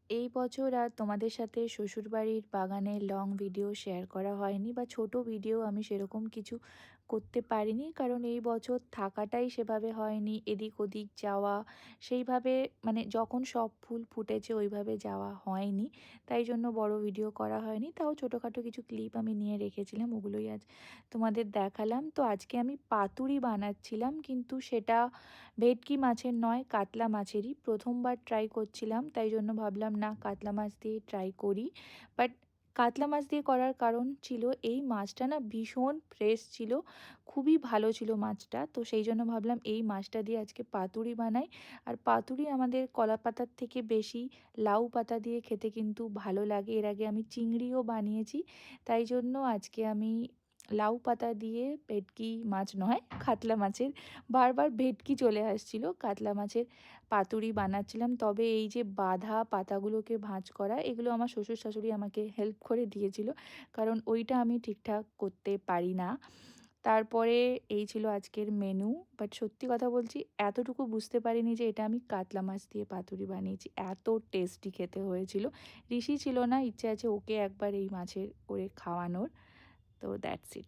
এই বছর আর তোমাদের সাথে শ্বশুরবাড়ির বাগানের লং ভিডিও শেয়ার করা হয়নি, বা ছোট ভিডিও আমি সেরকম কিছু করতে পারিনি, কারণ এই বছর থাকাটাই সেভাবে হয়নি। এদিক ওদিক যাওয়া সেইভাবে, মানে যখন সব ফুল ফুটেছে ওইভাবে যাওয়া হয়নি, তাই জন্য বড় ভিডিও করা হয়নি। তাও ছোটোখাটো কিছু ক্লিপ আমি নিয়ে রেখেছিলাম, ওগুলোই আজ তোমাদের দেখালাম। তো আজকে আমি পাতুরি বানাচ্ছিলাম, কিন্তু সেটা ভেটকি মাছের নয়, কাতলা মাছেরই। প্রথমবার ট্রাই করছিলাম, তাই জন্য ভাবলাম না কাতলা মাছ দিয়ে ট্রাই করি। বাট কাতলা মাছ দিয়ে করার কারণ ছিল এই মাছটা না ভীষণ ফ্রেশ ছিল, খুবই ভালো ছিল মাছটা। তো সেই জন্য ভাবলাম এই মাছটা দিয়ে আজকে পাতুরি বানাই। আর পাতুরি আমাদের কলা পাতার থেকে বেশি লাউ পাতা দিয়ে খেতে কিন্তু ভালো লাগে। এর আগে আমি চিংড়িও বানিয়েছি, তাই জন্য আজকে আমি লাউ পাতা দিয়ে ভেটকি মাছ নয়, কাতলা মাছের, বারবার ভেটকি চলে আসছিল, কাতলা মাছের পাতুরি বানাচ্ছিলাম। তবে এই যে বাঁধা পাতাগুলোকে ভাঁজ করা, এগুলো আমার শ্বশুর শাশুড়ি আমাকে হেল্প করে দিয়েছিল, কারণ ওইটা আমি ঠিকঠাক করতে পারি না। তারপরে এই ছিল আজকের মেনু। বাট সত্যি কথা বলছি, এতটুকু বুঝতে পারিনি যে এটা আমি কাতলা মাছ দিয়ে পাতুরি বানিয়েছি। এত টেস্টি খেতে হয়েছিল। ঋষি ছিল না, ইচ্ছে আছে ওকে একবার এই মাছের করে খাওয়ানোর। তো দ্যাটস ইট।